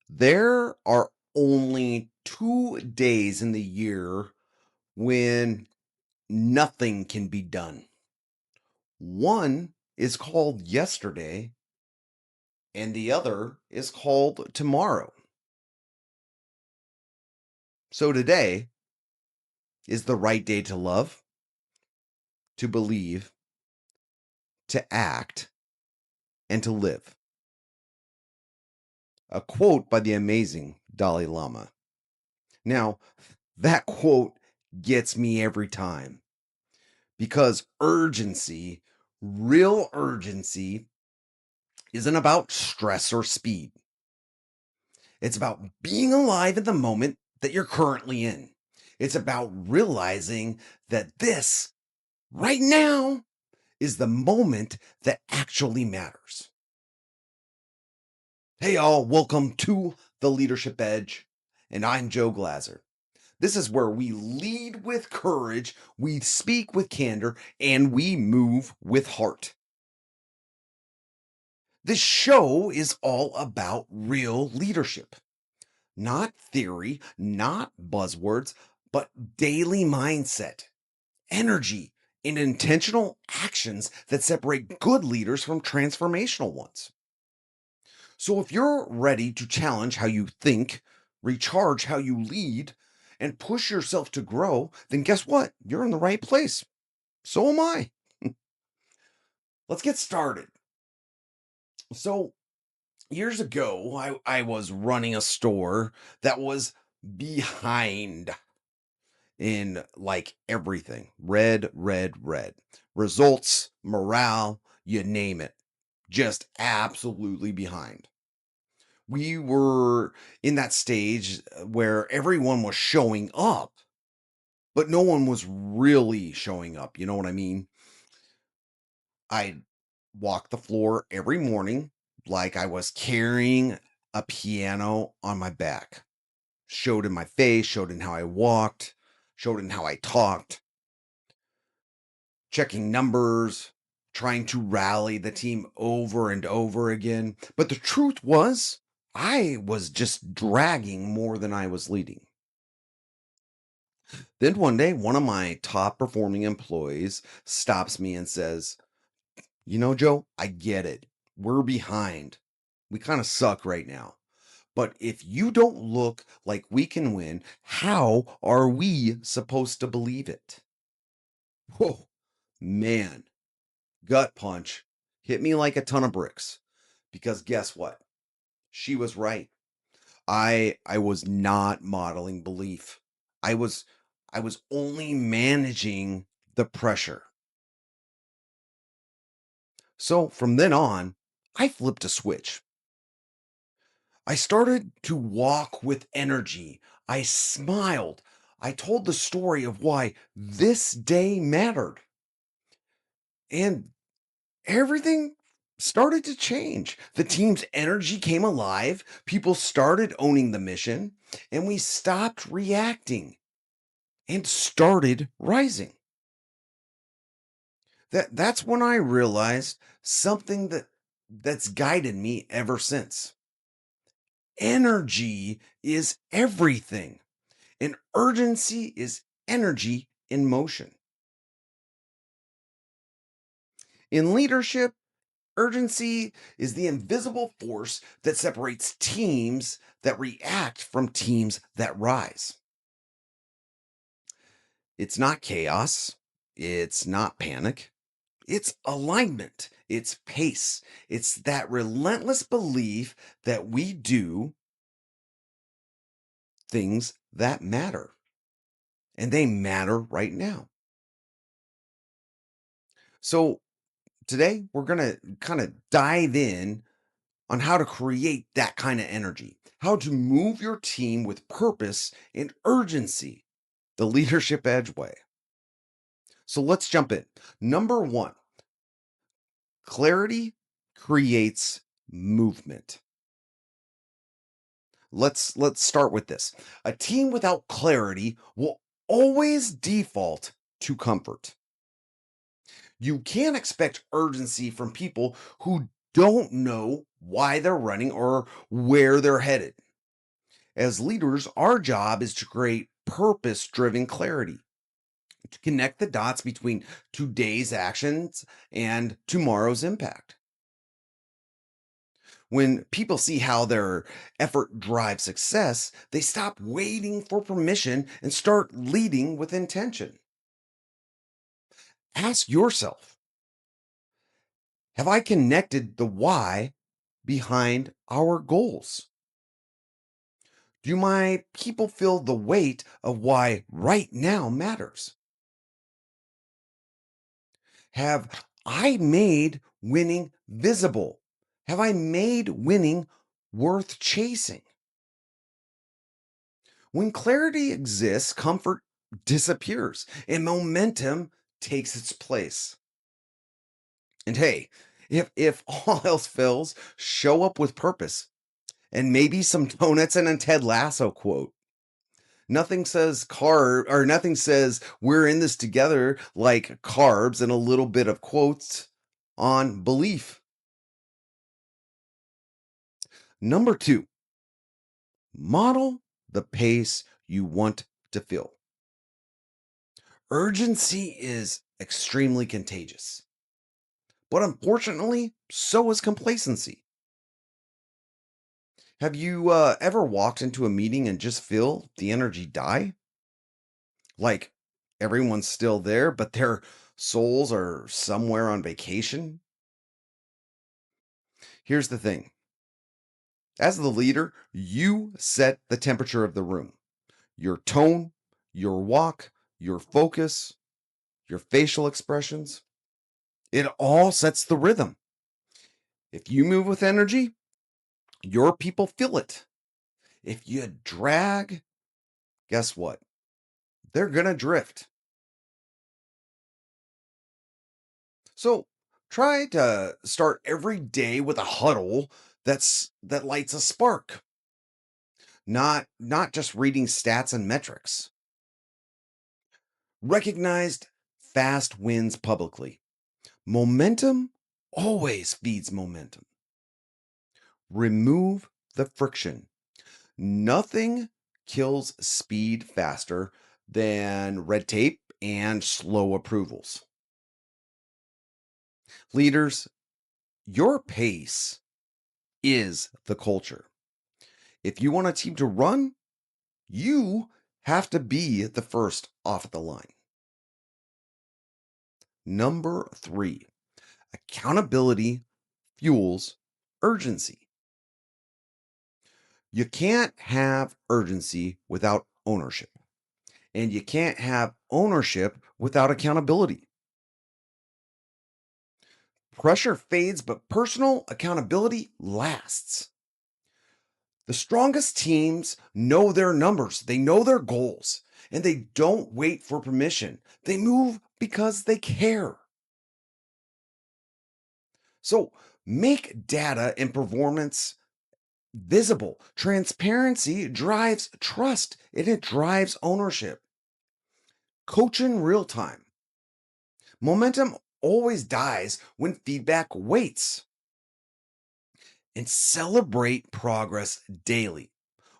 There are only 2 days in the year when nothing can be done. One is called yesterday, and the other is called tomorrow. So today is the right day to love, to believe, to act, and to live. A quote by the amazing Dalai Lama. Now, that quote gets me every time because real urgency, isn't about stress or speed. It's about being alive in the moment that you're currently in. It's about realizing that this right now is the moment that actually matters. Hey, y'all, welcome to the Leadership Edge, and I'm Joe Glazer. This is where we lead with courage, we speak with candor, and we move with heart. This show is all about real leadership. Not theory, not buzzwords, but daily mindset, energy, and intentional actions that separate good leaders from transformational ones. So, if you're ready to challenge how you think, recharge how you lead, and push yourself to grow, then guess what? You're in the right place. So am I. Let's get started. So, years ago, I was running a store that was behind in like everything. Red, red, red. Results, morale, you name it. Just absolutely behind. We were in that stage where everyone was showing up, but no one was really showing up. You know what I mean? I walked the floor every morning like I was carrying a piano on my back. Showed in my face, showed in how I walked, showed in how I talked, checking numbers, trying to rally the team over and over again. But the truth was, I was just dragging more than I was leading. Then one day, one of my top performing employees stops me and says, "You know, Joe, I get it. We're behind. We kind of suck right now. But if you don't look like we can win, how are we supposed to believe it?" Whoa, man, gut punch hit me like a ton of bricks. Because guess what? She was right. I was not modeling belief. I was I was only managing the pressure. So from then on, I flipped a switch. I started to walk with energy. I smiled. I told the story of why this day mattered. And everything started to change. The team's energy came alive. People started owning the mission, and we stopped reacting and started rising. That's when I realized something that's guided me ever since. Energy is everything, and urgency is energy in motion. In leadership, urgency is the invisible force that separates teams that react from teams that rise. It's not chaos, it's not panic, it's alignment, it's pace, it's that relentless belief that we do things that matter, and they matter right now. So, today we're going to kind of dive in on how to create that kind of energy, how to move your team with purpose and urgency, the leadership edge way. So let's jump in. Number one, clarity creates movement. Let's start with this. A team without clarity will always default to comfort. You can't expect urgency from people who don't know why they're running or where they're headed. As leaders, our job is to create purpose driven clarity, to connect the dots between today's actions and tomorrow's impact. When people see how their effort drives success, they stop waiting for permission and start leading with intention. Ask yourself, have I connected the why behind our goals? Do my people feel the weight of why right now matters? Have I made winning visible? Have I made winning worth chasing? When clarity exists, comfort disappears and momentum takes its place. And hey, if all else fails, show up with purpose and maybe some donuts and a Ted Lasso quote. Nothing says we're in this together like carbs and a little bit of quotes on belief. Number 2, model the pace you want to feel. Urgency is extremely contagious, but unfortunately, so is complacency. Have you ever walked into a meeting and just feel the energy die? Like everyone's still there, but their souls are somewhere on vacation? Here's the thing, as the leader, you set the temperature of the room. Your tone, your walk, your focus, your facial expressions, it all sets the rhythm. If you move with energy, your people feel it. If you drag, guess what? They're going to drift. So try to start every day with a huddle that lights a spark, not just reading stats and metrics. Recognized fast wins publicly. Momentum always feeds momentum. Remove the friction. Nothing kills speed faster than red tape and slow approvals. Leaders, your pace is the culture. If you want a team to run, you have to be the first off the line. Number 3, accountability fuels urgency. You can't have urgency without ownership, and you can't have ownership without accountability. Pressure fades, but personal accountability lasts. The strongest teams know their numbers, they know their goals, and they don't wait for permission. They move because they care. So make data and performance visible. Transparency drives trust and it drives ownership. Coach in real time. Momentum always dies when feedback waits. And celebrate progress daily.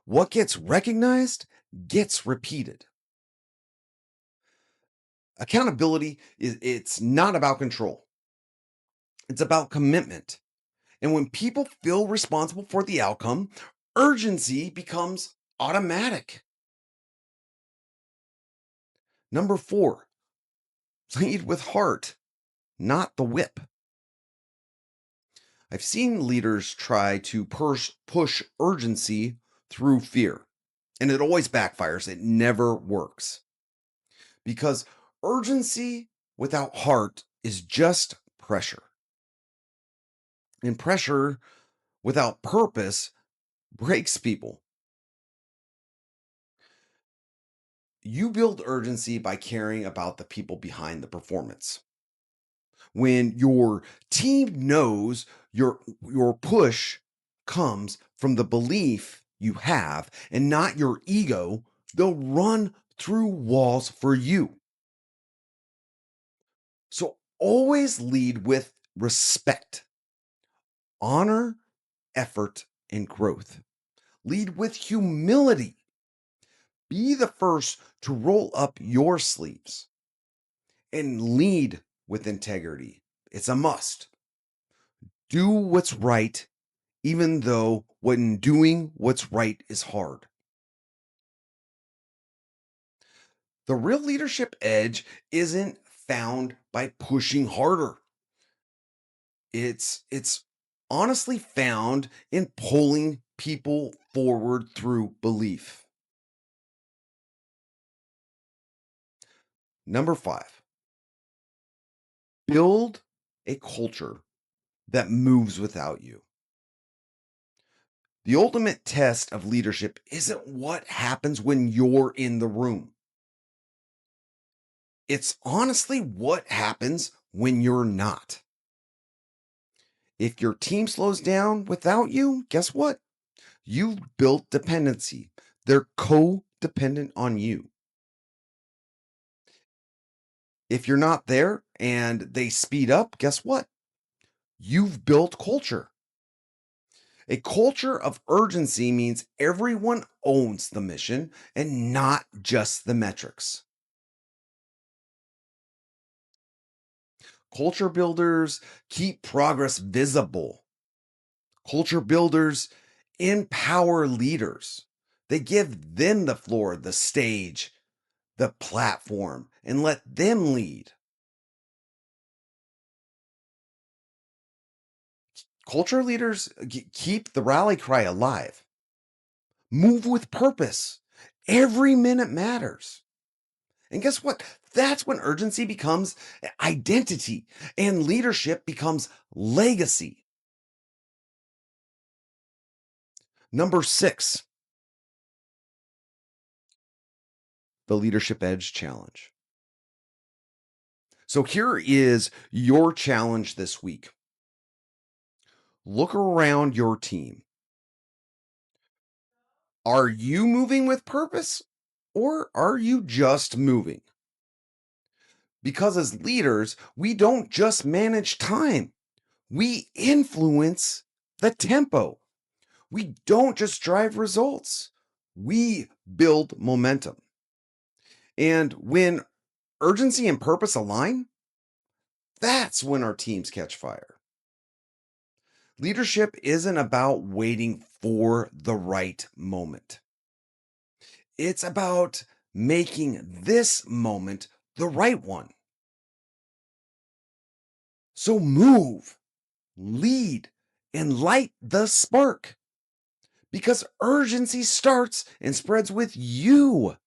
What gets recognized gets repeated. Accountability is it's not about control. It's about commitment. And when people feel responsible for the outcome, urgency becomes automatic. Number 4, lead with heart, not the whip. I've seen leaders try to push urgency through fear, and it always backfires. It never works because urgency without heart is just pressure. And pressure without purpose breaks people. You build urgency by caring about the people behind the performance. When your team knows your push comes from the belief you have and not your ego, they'll run through walls for you. So always lead with respect, honor, effort, and growth. Lead with humility. Be the first to roll up your sleeves and lead with integrity. It's a must. Do what's right, even though when doing what's right is hard. The real leadership edge isn't found by pushing harder. It's honestly found in pulling people forward through belief. Number 5, build a culture that moves without you. The ultimate test of leadership isn't what happens when you're in the room. It's honestly what happens when you're not. If your team slows down without you, guess what? You've built dependency. They're codependent on you. If you're not there and they speed up, guess what? You've built culture. A culture of urgency means everyone owns the mission and not just the metrics. Culture builders keep progress visible. Culture builders empower leaders. They give them the floor, the stage, the platform, and let them lead. Culture leaders keep the rally cry alive. Move with purpose. Every minute matters. And guess what? That's when urgency becomes identity and leadership becomes legacy. Number 6, the Leadership Edge Challenge. So here is your challenge this week. Look around your team. Are you moving with purpose or are you just moving? Because as leaders, we don't just manage time, we influence the tempo. We don't just drive results, we build momentum. And when urgency and purpose align, that's when our teams catch fire. Leadership isn't about waiting for the right moment. It's about making this moment the right one. So move, lead, and light the spark because urgency starts and spreads with you.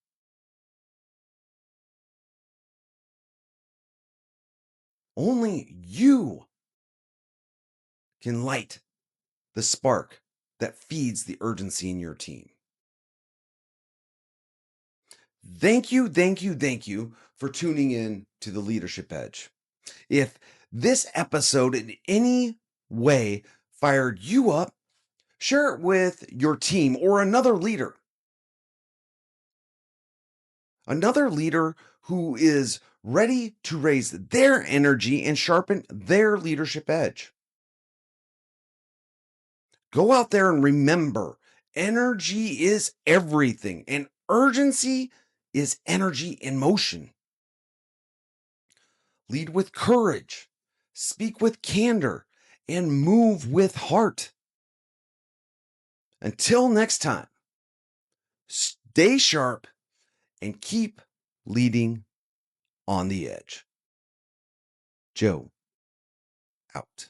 Only you can light the spark that feeds the urgency in your team. Thank you for tuning in to the Leadership Edge. If this episode in any way fired you up, share it with your team or another leader who is ready to raise their energy and sharpen their leadership edge. Go out there and remember energy is everything, and urgency is energy in motion. Lead with courage, speak with candor, and move with heart. Until next time, stay sharp and keep leading on the edge. Joe, out.